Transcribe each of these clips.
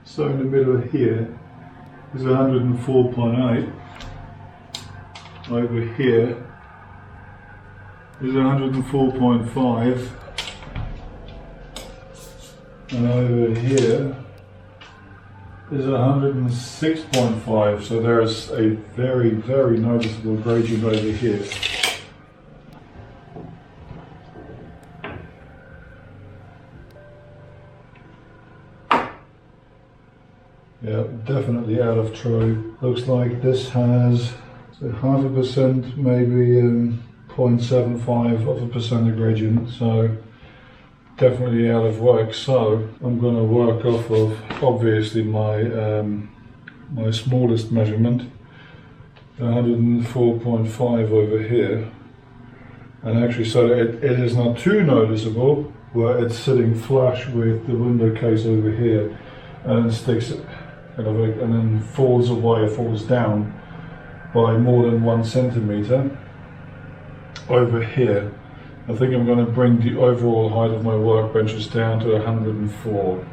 So in the middle here is 104.8. Over here is 104.5. And over here is 106.5. So there's a very, very noticeable gradient over here. Yeah, definitely out of true. Looks like this has 0.5%, maybe 0.75% of gradient, so definitely out of work. So I'm going to work off of obviously my my smallest measurement, 104.5 over here, and actually so it is not too noticeable where it's sitting flush with the window case over here, and it sticks and then falls away, falls down by more than 1 centimeter over here. I think I'm going to bring the overall height of my workbenches down to 104.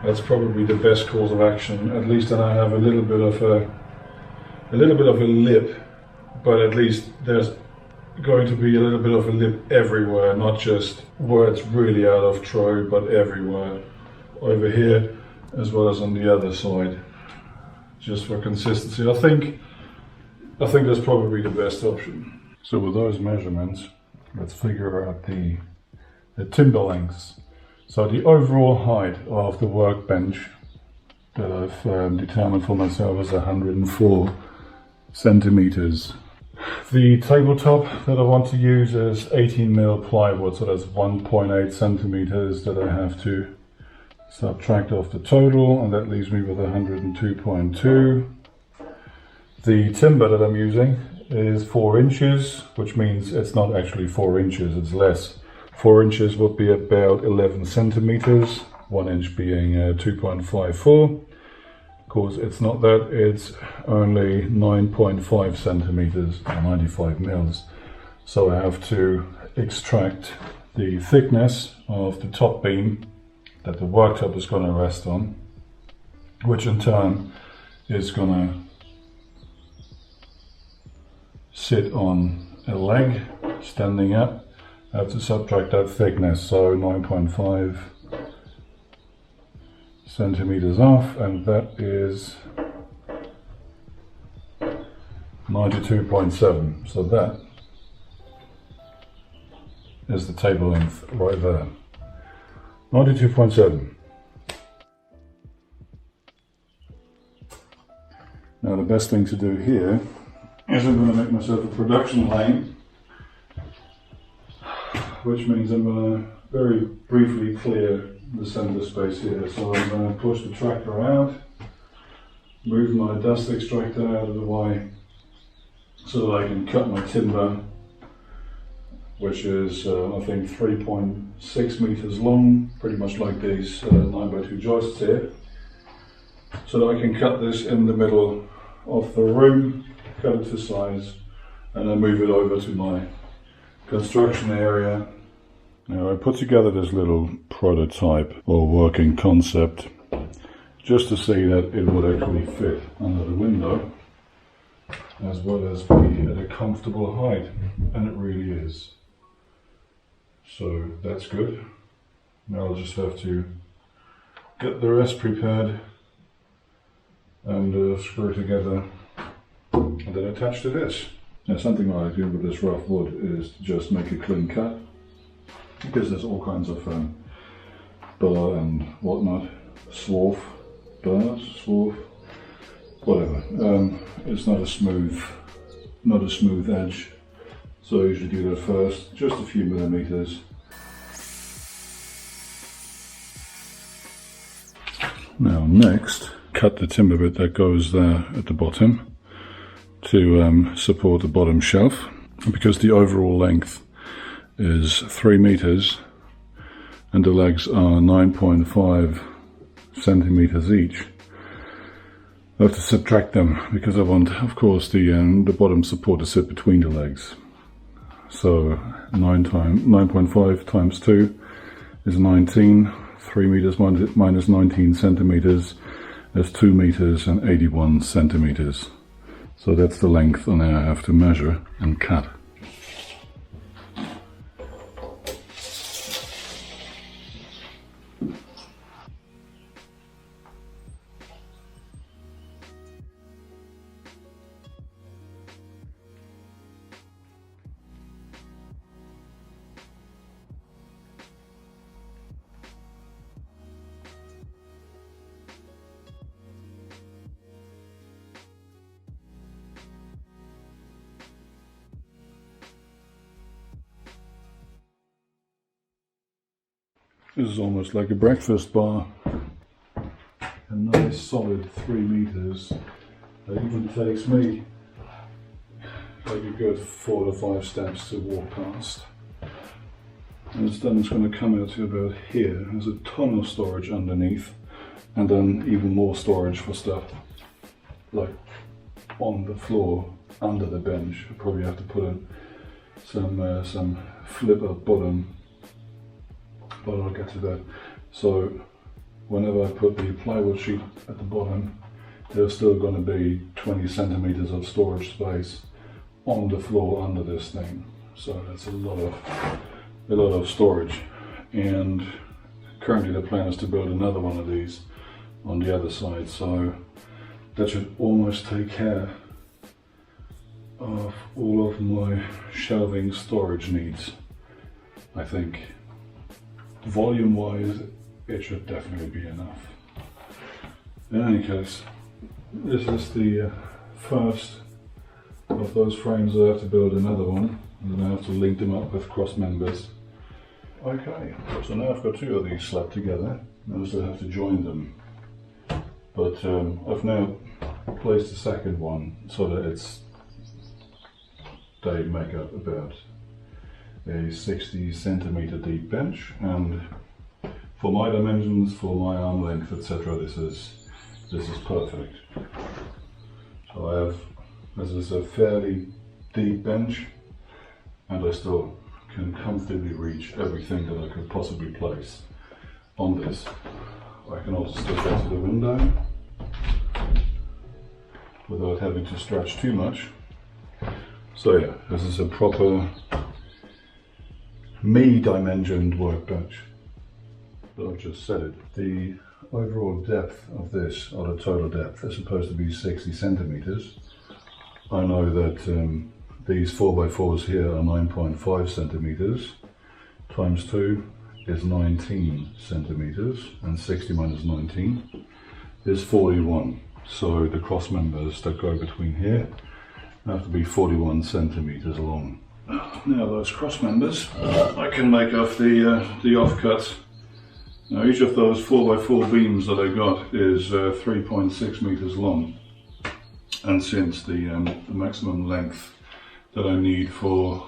That's probably the best course of action. At least then I have a little bit of a lip, but at least there's going to be a little bit of a lip everywhere, not just where it's really out of true, but everywhere. Over here as well as on the other side, just for consistency. I think that's probably the best option. So with those measurements, let's figure out the timber lengths. So the overall height of the workbench that I've determined for myself is 104 centimeters. The tabletop that I want to use is 18mm plywood, so that's 1.8 centimeters that I have to subtract off the total, and that leaves me with 102.2. The timber that I'm using is 4 inches, which means it's not actually 4 inches, it's less. 4 inches would be about 11 centimeters, 1 inch being 2.54. Of course, it's not that, it's only 9.5 centimeters, or 95 mils. So I have to extract the thickness of the top beam that the worktop is going to rest on, which in turn is going to sit on a leg standing up. I have to subtract that thickness, so 9.5 centimeters off, and that is 92.7. So that is the table length right there. 92.7. Now the best thing to do here is I'm going to make myself a production lane, which means I'm going to very briefly clear the center space here. So I'm going to push the tractor out, move my dust extractor out of the way so that I can cut my timber, which is I think 3.6 meters long, pretty much like these 9x2 joists here. So that I can cut this in the middle of the room, cut it to size, and then move it over to my construction area. Now I put together this little prototype or working concept just to see that it would actually fit under the window, as well as be at a comfortable height, and it really is. So that's good. Now I'll just have to get the rest prepared and screw together and then attach to this. Now something I do with this rough wood is to just make a clean cut, because there's all kinds of burr and whatnot, swarf, whatever. It's not a smooth edge. So I usually do that first, just a few millimeters. Now next, cut the timber bit that goes there at the bottom to support the bottom shelf, because the overall length is 3 meters and the legs are 9.5 centimeters each. I have to subtract them because I want, of course, the bottom support to sit between the legs. So 9.5 times 2 is 19. 3 meters minus 19 centimeters is 2 meters and 81 centimeters. So that's the length I now have to measure and cut. This is almost like a breakfast bar. A nice solid 3 meters. It even takes me like a good 4 to 5 steps to walk past. And then it's going to come out to about here. There's a ton of storage underneath, and then even more storage for stuff like on the floor under the bench. I probably have to put in some flip up bottom. But I'll get to that. So whenever I put the plywood sheet at the bottom, there's still going to be 20 centimeters of storage space on the floor under this thing. So that's a lot of storage. And currently the plan is to build another one of these on the other side. So that should almost take care of all of my shelving storage needs, I think. Volume wise, it should definitely be enough. In any case, this is the first of those frames. I have to build another one, and then I have to link them up with cross members. Okay, so now I've got 2 of these slapped together. I still have to join them. But I've now placed the second one so that they make up about a 60 centimeter deep bench, and for my dimensions, for my arm length, etc., this is perfect. So this is a fairly deep bench, and I still can comfortably reach everything that I could possibly place on this. I can also still get to the window without having to stretch too much. So yeah, this is a proper me-dimensioned workbench. But I've just said it. The overall depth of this, or the total depth, is supposed to be 60 centimeters. I know that these 4x4s here are 9.5 centimeters. Times 2 is 19 centimeters, and 60 minus 19 is 41. So the cross members that go between here have to be 41 centimeters long. Now those cross members, I can make off the offcuts. Now each of those 4x4 beams that I got is 3.6 meters long, and since the maximum length that I need for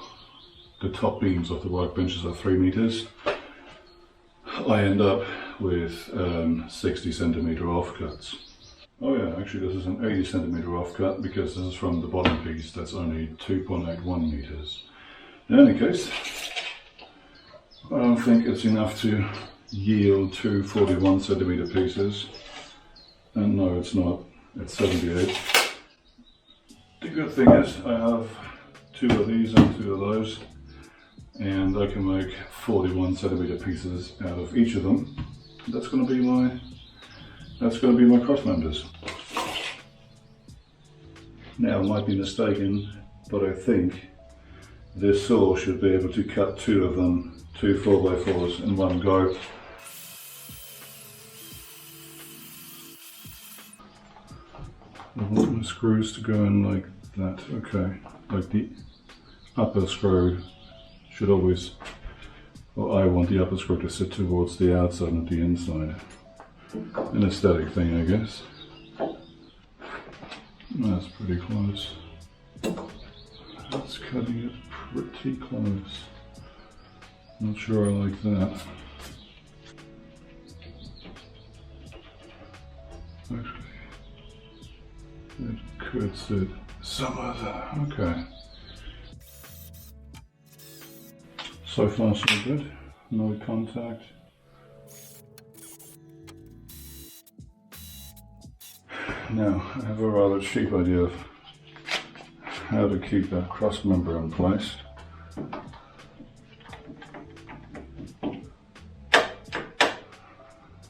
the top beams of the workbenches are 3 meters, I end up with 60 centimeter offcuts. Oh yeah, actually this is an 80 centimeter offcut because this is from the bottom piece that's only 2.81 meters. In any case, I don't think it's enough to yield 2 41 centimeter pieces. And no, it's not. It's 78. The good thing is I have 2 of these and 2 of those, and I can make 41 centimeter pieces out of each of them. That's going to be my cross members. Now I might be mistaken, but I think this saw should be able to cut 2 of them, 2 4x4s in one go. I want the screws to go in like that, okay. Like the upper screw should always, well, I want the upper screw to sit towards the outside, not the inside. An aesthetic thing, I guess. That's pretty close. That's cutting it pretty close. Not sure I like that. Actually, it could sit somewhere there. Okay. So far so good. No contact. Now, I have a rather cheap idea of how to keep that cross member in place.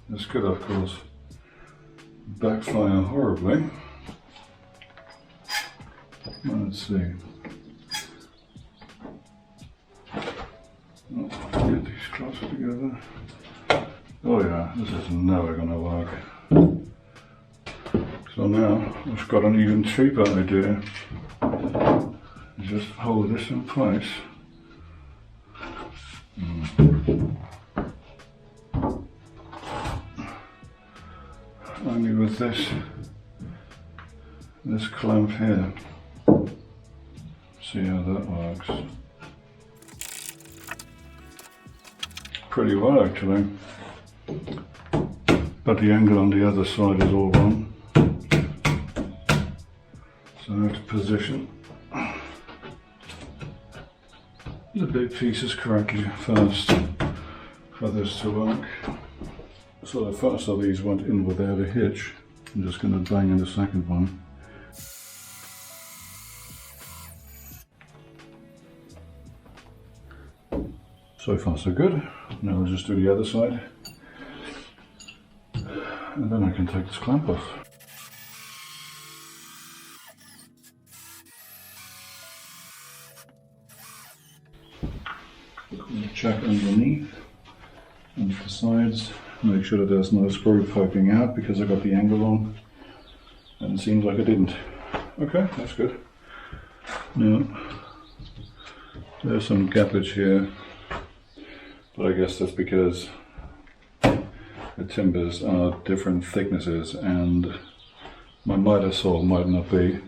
This could, of course, backfire horribly. Let's see. Get these closer together. Oh yeah, this is never going to work. So now I've got an even cheaper idea. Just hold this in place. Only with this clamp here. See how that works. Pretty well actually. But the angle on the other side is all wrong. So I have to position the big pieces correctly first for this to work. So the first of these went in without a hitch. I'm just going to bang in the second one. So far so good. Now I'll just do the other side. And then I can take this clamp off. Check underneath and the sides. Make sure that there's no screw poking out because I got the angle wrong. And it seems like I didn't. Okay, that's good. Now, there's some gappage here. But I guess that's because the timbers are different thicknesses and my mitre saw might not be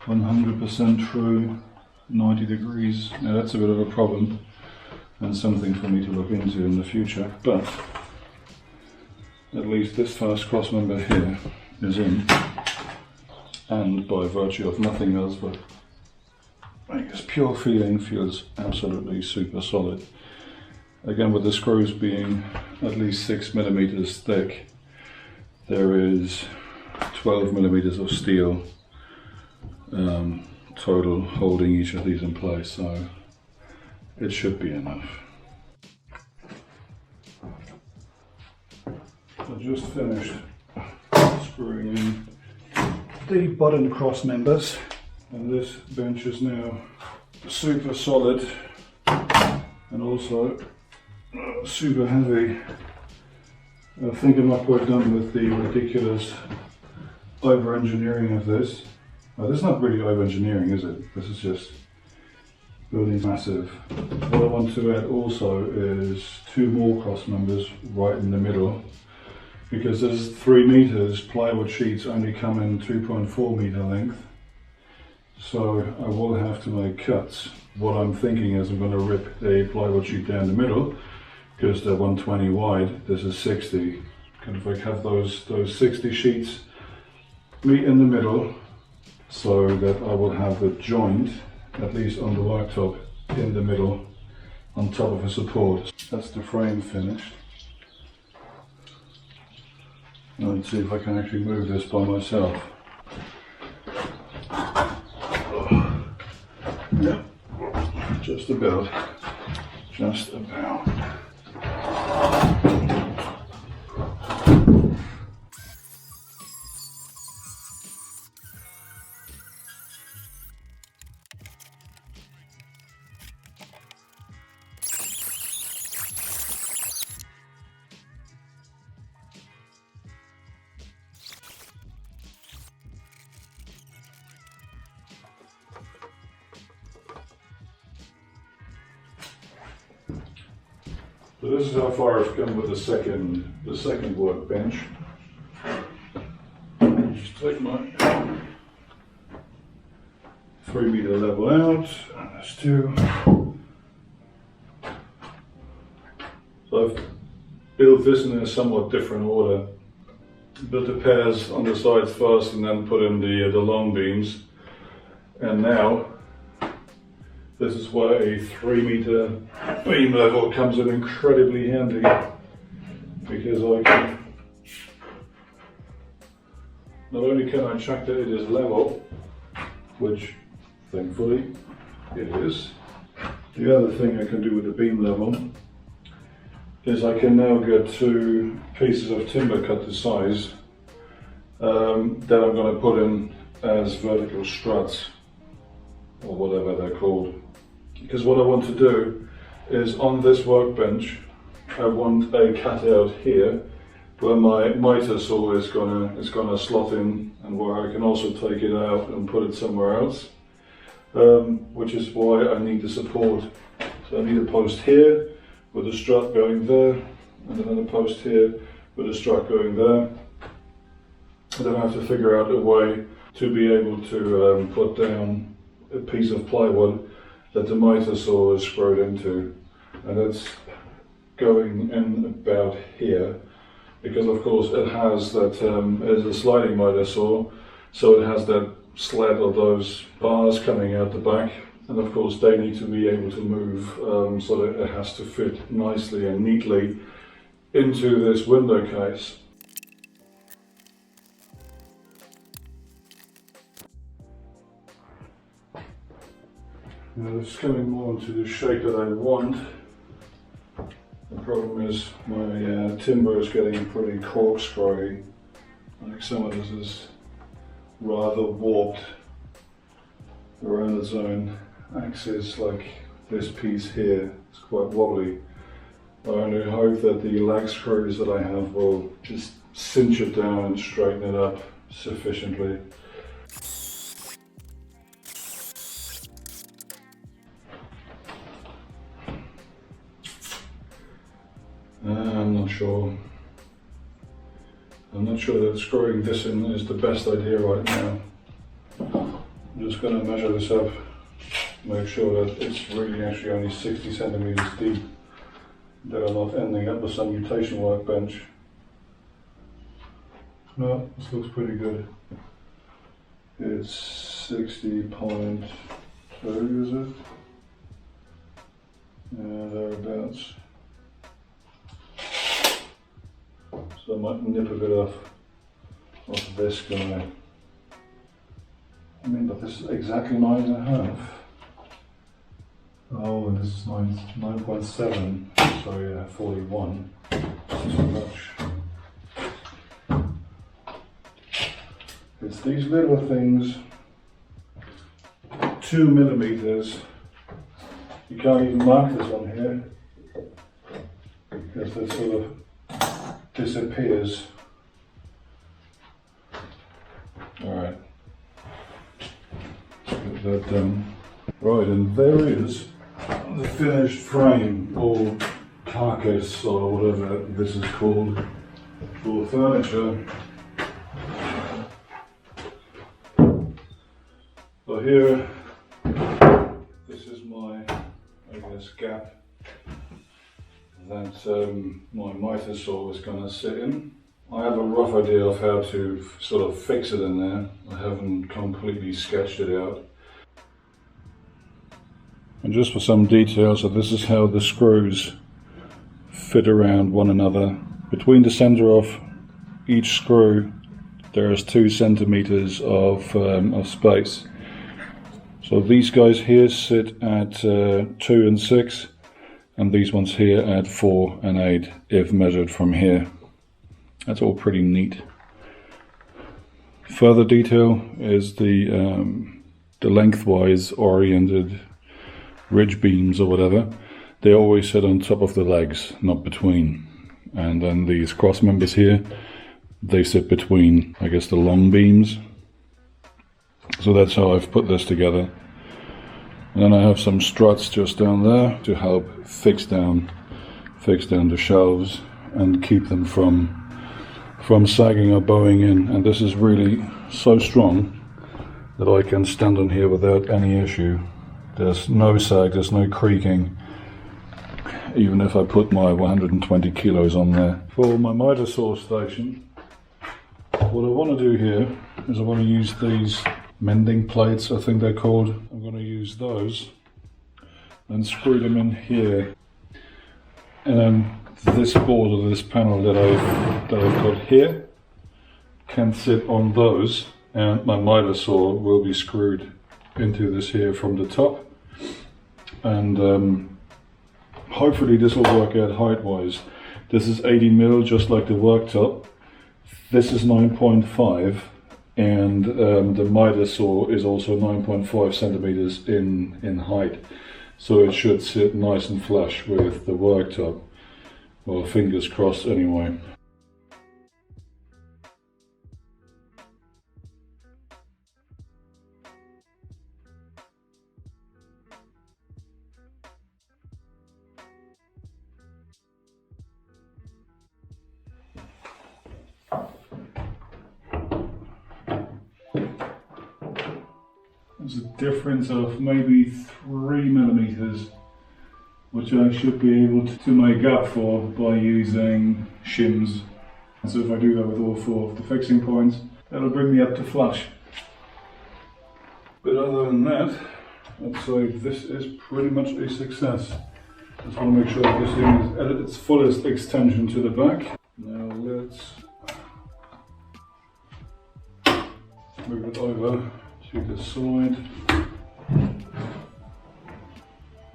100% true 90 degrees. Now that's a bit of a problem and something for me to look into in the future, but at least this first cross member here is in, and by virtue of nothing else but I guess pure feeling feels absolutely super solid. Again, with the screws being at least 6 millimeters thick, there is 12 millimeters of steel total holding each of these in place, so it should be enough. I just finished screwing in the bottom cross members, and this bench is now super solid and also super heavy. I think I'm not quite done with the ridiculous over-engineering of this. This is not really over-engineering, is it? This is just building massive. What I want to add also is 2 more cross members right in the middle, because there's 3 meters, plywood sheets only come in 2.4 meter length. So I will have to make cuts. What I'm thinking is I'm going to rip a plywood sheet down the middle, because they're 120 wide, this is 60. Kind of like have those 60 sheets meet in the middle, so that I will have the joint, at least on the worktop, in the middle, on top of a support. That's the frame finished. Now let's see if I can actually move this by myself. Yeah, just about. Just about. So this is how far I've come with the second workbench. Just take my 3 meter level out, and there's 2. So I've built this in a somewhat different order. Built the pairs on the sides first and then put in the long beams. And now this is where a 3 meter beam level comes in incredibly handy, because I can not only can I check that it is level, which thankfully it is, the other thing I can do with the beam level is I can now get 2 pieces of timber cut to size that I'm going to put in as vertical struts, or whatever they're called. Because what I want to do is on this workbench I want a cutout here where my mitre saw is gonna slot in, and where I can also take it out and put it somewhere else, which is why I need the support. So I need a post here with a strut going there, and another post here with a strut going there. And then I have to figure out a way to be able to put down a piece of plywood that the mitre saw is screwed into, and it's going in about here, because of course it has that, it is a sliding mitre saw, so it has that sled or those bars coming out the back, and of course they need to be able to move so that it has to fit nicely and neatly into this window case. Now it's coming more into the shape that I want. The problem is my timber is getting pretty corkscrewy. Like some of this is rather warped around its own axis, like this piece here. It's quite wobbly. I only hope that the lag screws that I have will just cinch it down and straighten it up sufficiently. I'm not sure that screwing this in is the best idea right now. I'm just going to measure this up, make sure that it's really actually only 60 centimeters deep, that I'm not ending up with some mutation workbench. No, this looks pretty good. It's 60.2, is it? Yeah, thereabouts. So I might nip a bit off this guy. I mean, but this is exactly 9.5. Oh, and this is 9.7. So yeah, 41. That's too much. It's these little things. 2 millimeters. You can't even mark this on here because they sort of disappears. Alright, get that done. Right, and there is the finished frame, or carcass, or whatever this is called, for furniture. So here, this is my, I guess, gap that my mitre saw is going to sit in. I have a rough idea of how to sort of fix it in there. I haven't completely sketched it out. And just for some details, so this is how the screws fit around one another. Between the center of each screw there is 2 centimeters of space. So these guys here sit at 2 and 6. And these ones here at 4 and 8 if measured from here. That's all pretty neat. Further detail is the lengthwise oriented ridge beams or whatever. They always sit on top of the legs, not between. And then these cross members here, they sit between, I guess, the long beams. So that's how I've put this together. And then I have some struts just down there to help fix down the shelves and keep them from sagging or bowing in. And this is really so strong that I can stand on here without any issue. There's no sag, there's no creaking, even if I put my 120 kilos on there. For my mitre saw station, what I want to do here is I want to use these mending plates, I think they're called. I'm going to use those and screw them in here. And then this board or this panel that I've got here can sit on those, and my mitre saw will be screwed into this here from the top, and hopefully this will work out height wise. This is 80 mil, just like the worktop. This is 9.5, and the mitre saw is also 9.5 centimeters in height, so it should sit nice and flush with the worktop. Well, fingers crossed anyway. There's a difference of maybe 3 millimeters, which I should be able to make up for by using shims. So if I do that with all 4 of the fixing points, that'll bring me up to flush. But other than that, I'd say this is pretty much a success. Just want to make sure that this thing is at its fullest extension to the back. Now let's move it over to the side.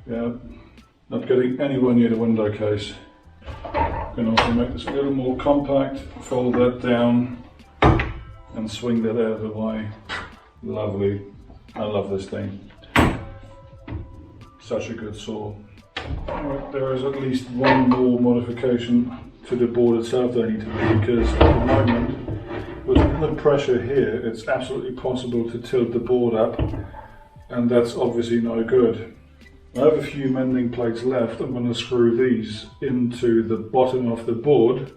Yeah, not getting anywhere near the window case. Can also make this a little more compact, fold that down and swing that out of the way. Lovely. I love this thing. Such a good saw. Right, there is at least one more modification to the board itself that I need to do, because at the moment, with the pressure here, it's absolutely possible to tilt the board up, and that's obviously no good. I have a few mending plates left. I'm going to screw these into the bottom of the board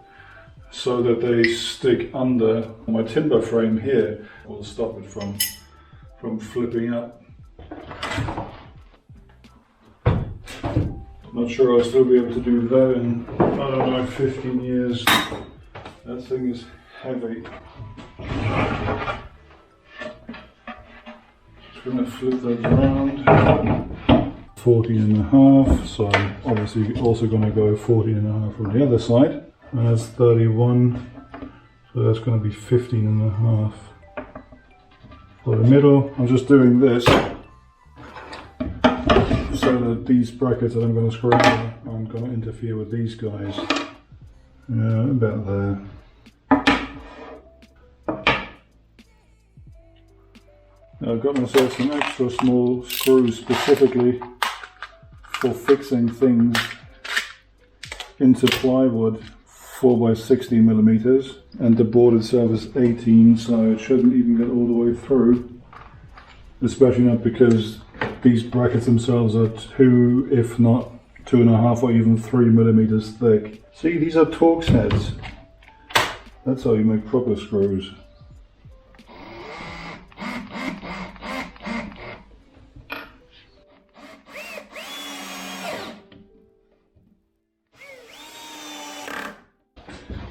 so that they stick under my timber frame here. Will stop it from flipping up. Not sure I'll still be able to do that in, I don't know, 15 years. That thing is heavy. Just going to flip that around. 14.5, so I'm obviously also going to go 14.5 from the other side. And that's 31, so that's going to be 15.5 for the middle. I'm just doing this so that these brackets that I'm going to screw in aren't going to interfere with these guys. Yeah, about there. Now I've got myself some extra small screws specifically for fixing things into plywood, 4x60 millimeters, and the board itself is 18, so it shouldn't even get all the way through, especially not because these brackets themselves are 2, if not 2.5 or even 3 millimeters thick. See, these are Torx heads. That's how you make proper screws.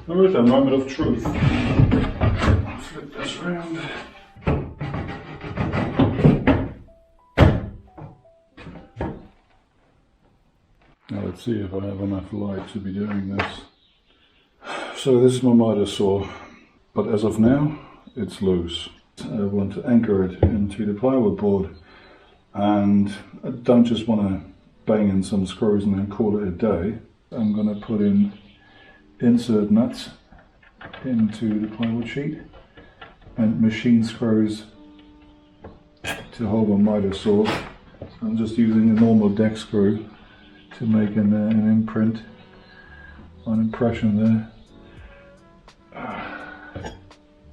Alright then, moment of truth. Flip this around. Now let's see if I have enough light to be doing this. So this is my mitre saw, but as of now it's loose. I want to anchor it into the plywood board, and I don't just want to bang in some screws and then call it a day. I'm going to put in insert nuts into the plywood sheet and machine screws to hold my mitre saw. So I'm just using a normal deck screw to make an imprint, an impression there,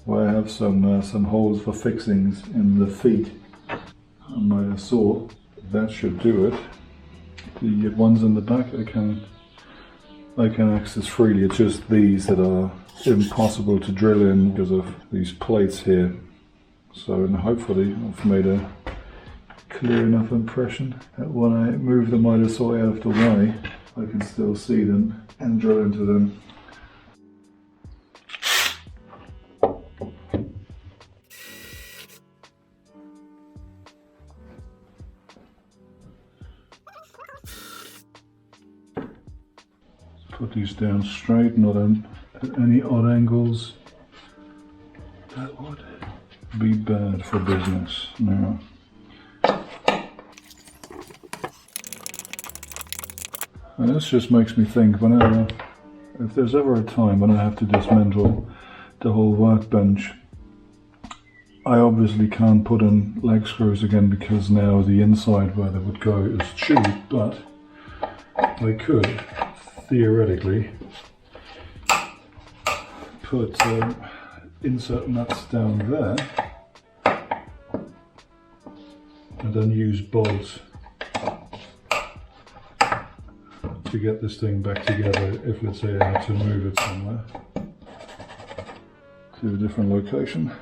where I have some holes for fixings in the feet on my saw. That should do it. The ones in the back I can access freely. It's just these that are impossible to drill in because of these plates here. So hopefully I've made a clear enough impression that when I move the mitre saw out of the way, I can still see them and drill into them. Put these down straight, not at any odd angles. That would be bad for business now. And this just makes me think, if there's ever a time when I have to dismantle the whole workbench, I obviously can't put in leg screws again because now the inside where they would go is chewed, but I could theoretically put insert nuts down there and then use bolts to get this thing back together if, let's say, I had to move it somewhere to a different location.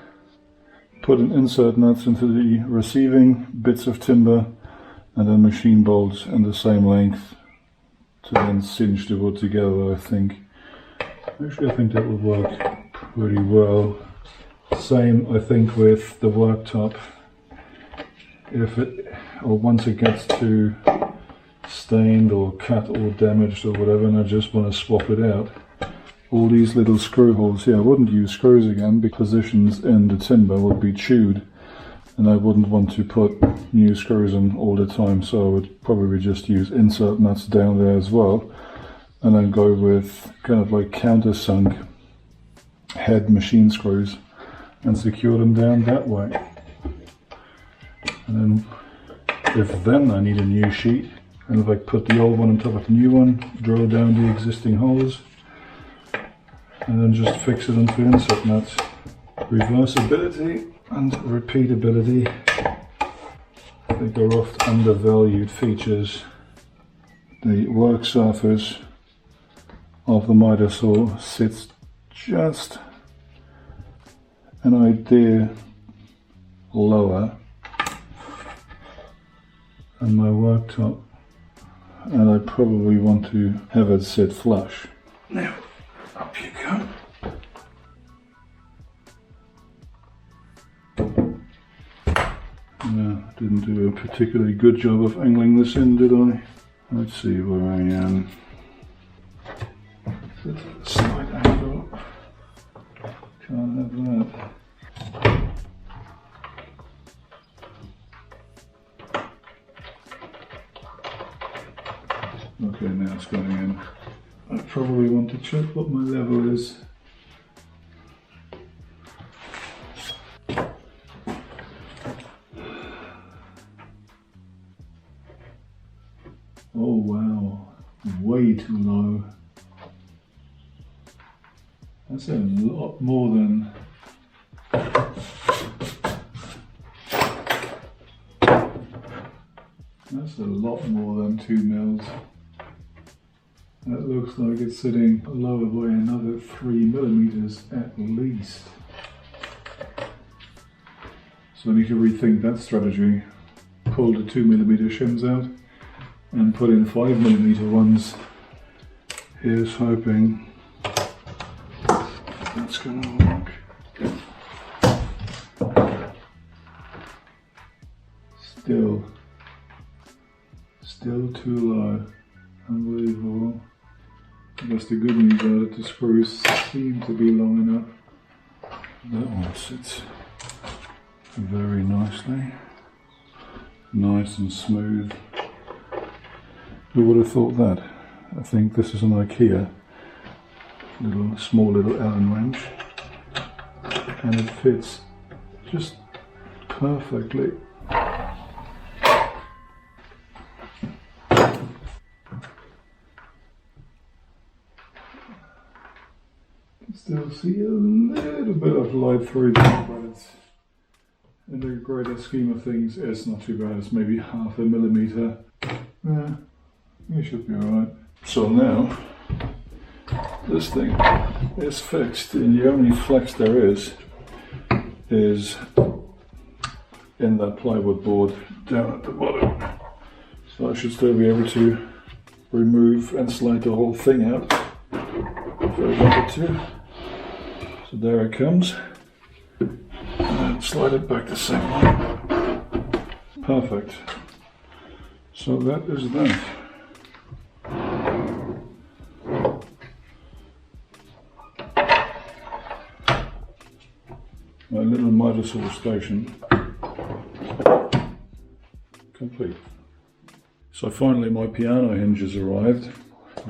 Put an insert nuts into the receiving bits of timber and then machine bolts in the same length to then cinch the wood together, I think. Actually, I think that would work pretty well. Same, I think, with the worktop. Once it gets too stained or cut or damaged or whatever, and I just want to swap it out, all these little screw holes here, I wouldn't use screws again because positions in the timber would be chewed and I wouldn't want to put new screws in all the time, so I would probably just use insert nuts down there as well and then go with kind of like countersunk head machine screws and secure them down that way. And then if then I need a new sheet, and if I put the old one on top of the new one, drill down the existing holes and then just fix it onto insert nuts. Reversibility and repeatability, I think, are oft undervalued features. The work surface of the miter saw sits just an idea lower than my worktop, and I probably want to have it sit flush. Now, up you go. No, didn't do a particularly good job of angling this in, did I? Let's see where I am. Slight angle. Can't have that. Okay, now it's going in. I probably want to check what my level is. Oh wow, way too low. That's a lot more than... That's a lot more than 2 mils. That looks like it's sitting lower by another 3 millimeters at least. So I need to rethink that strategy. Pull the 2 millimeter shims out and put in 5 millimeter ones. Here's hoping that's gonna work. Still too low. Unbelievable. I guess the good news are that the screws seem to be long enough. That one sits very nicely. Nice and smooth. Who would have thought that? I think this is an IKEA. Small little Allen wrench. And it fits just perfectly. Still see a little bit of light through there, but it's, in the greater scheme of things, it's not too bad. It's maybe 0.5 millimeter. Yeah, you should be alright. So now, this thing is fixed, and the only flex there is in that plywood board down at the bottom. So I should still be able to remove and slide the whole thing out if I wanted to. So there it comes, and slide it back the same way. Perfect. So that is that. my little mitre sort of station complete. So finally my piano hinges arrived,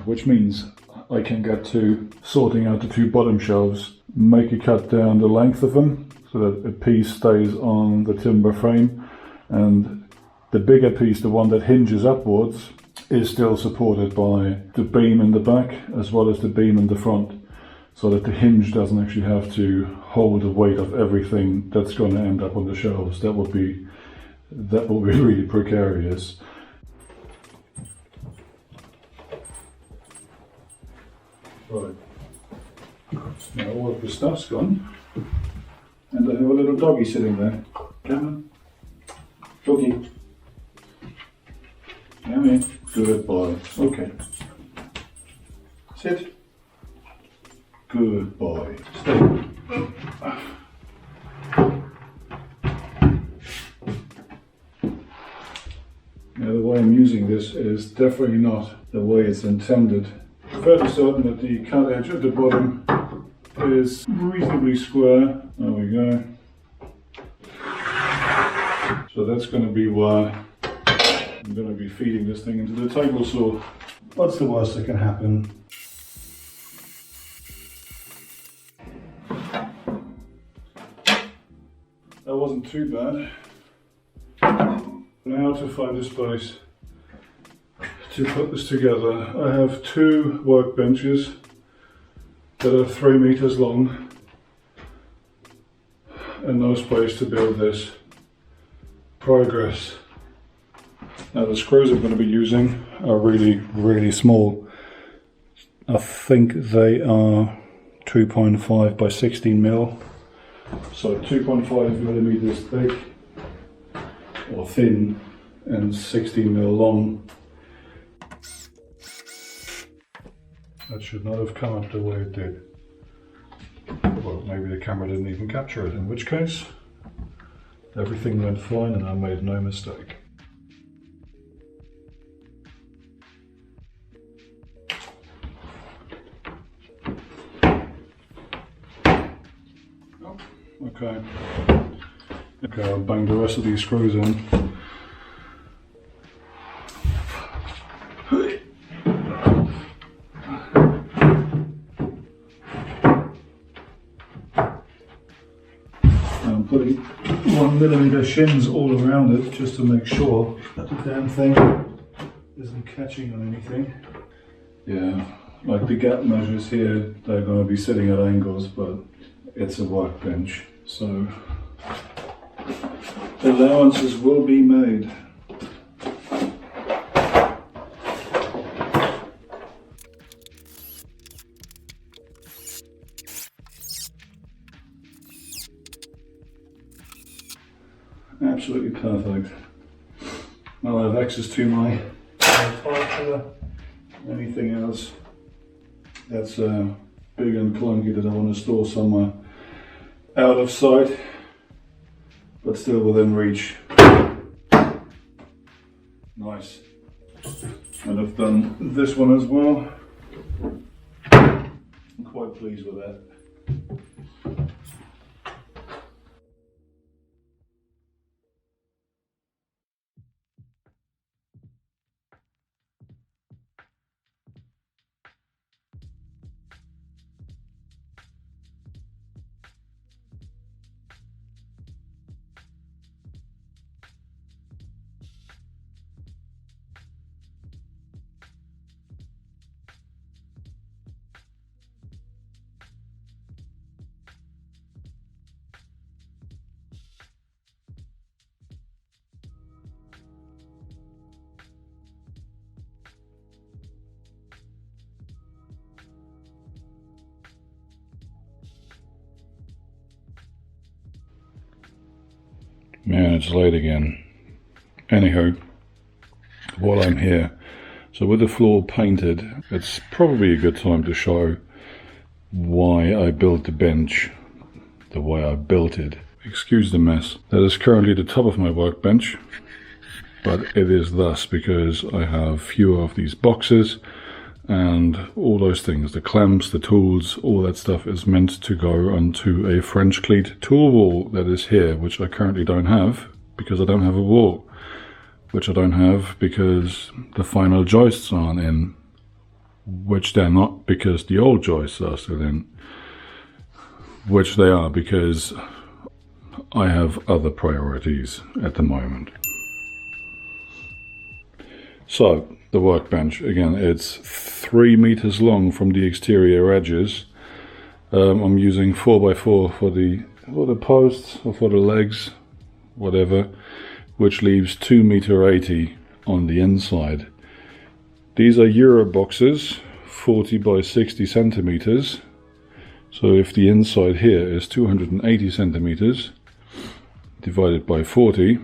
which means I can get to sorting out the two bottom shelves, make a cut down the length of them so that a piece stays on the timber frame, and the bigger piece, the one that hinges upwards, is still supported by the beam in the back as well as the beam in the front, so that the hinge doesn't actually have to hold the weight of everything that's going to end up on the shelves. That will be really precarious. Right, now all of the stuff's gone, and I have a little doggy sitting there. Come on, doggy. Come in. Good boy. Okay. Sit. Good boy. Stay. Now the way I'm using this is definitely not the way it's intended. Fairly certain that the cut edge at the bottom is reasonably square. There we go. So that's going to be why I'm going to be feeding this thing into the table saw. What's the worst that can happen? That wasn't too bad. Now to find a space to put this together. I have two workbenches that are 3 meters long and no space to build this. Progress. Now the screws I'm going to be using are really small. I think they are 2.5 by 16 mil. So 2.5 millimeters thick or thin and 16 mil long. That should not have come up the way it did. Well, maybe the camera didn't even capture it, in which case everything went fine and I made no mistake. Okay. Okay, I'll bang the rest of these screws in. I'm putting 1mm shins all around it just to make sure that the damn thing isn't catching on anything. Yeah, like the gap measures here, they're going to be sitting at angles, but it's a workbench, so allowances will be made. Absolutely perfect. I'll have access to my parker. Anything else that's big and clunky that I want to store somewhere out of sight, but still within reach. Nice. And I've done this one as well. I'm quite pleased with that. Man, it's late again. Anyhow, while I'm here, so with the floor painted, it's probably a good time to show why I built the bench the way I built it. Excuse the mess. That is currently the top of my workbench, but it is thus because I have fewer of these boxes and all those things, the clamps, the tools, all that stuff is meant to go onto a French cleat tool wall that is here, which I currently don't have because I don't have a wall, which I don't have because the final joists aren't in, which they're not because the old joists are still in, which they are because I have other priorities at the moment. So the workbench, again, it's 3 meters long from the exterior edges. I'm using 4x4 for the posts or for the legs, whatever, which leaves 2.80 meters on the inside. These are euroboxes, 40 by 60 centimeters. So if the inside here is 280 centimeters divided by 40,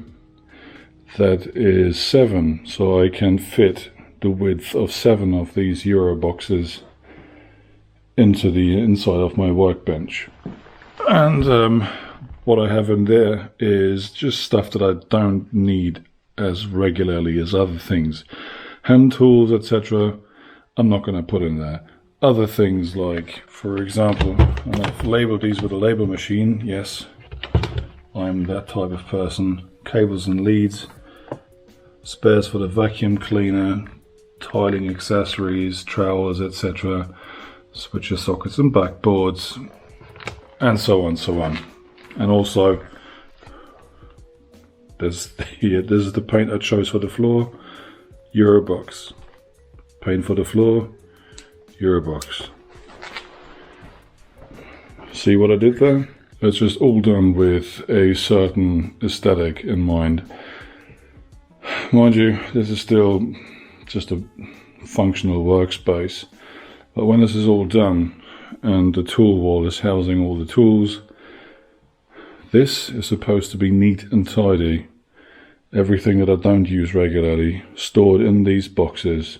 that is 7. So I can fit the width of 7 of these euroboxes into the inside of my workbench. And what I have in there is just stuff that I don't need as regularly as other things. Hand tools, etc. I'm not going to put in there. Other things like, for example, and I've labeled these with a label machine. Yes, I'm that type of person. Cables and leads, spares for the vacuum cleaner, tiling accessories, trowels, etc. Switcher sockets and backboards, and so on, so on. And also, this is the paint I chose for the floor. Eurobox. Paint for the floor. Eurobox. See what I did there? It's just all done with a certain aesthetic in mind. Mind you, this is still just a functional workspace. But when this is all done and the tool wall is housing all the tools, this is supposed to be neat and tidy. Everything that I don't use regularly stored in these boxes,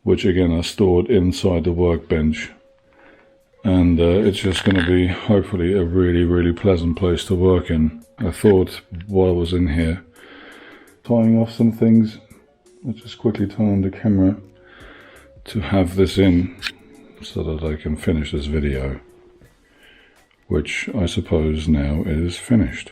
which again are stored inside the workbench. And it's just going to be hopefully a really pleasant place to work in. I thought while I was in here tying off some things, I'll just quickly turn on the camera to have this in so that I can finish this video, which I suppose now is finished.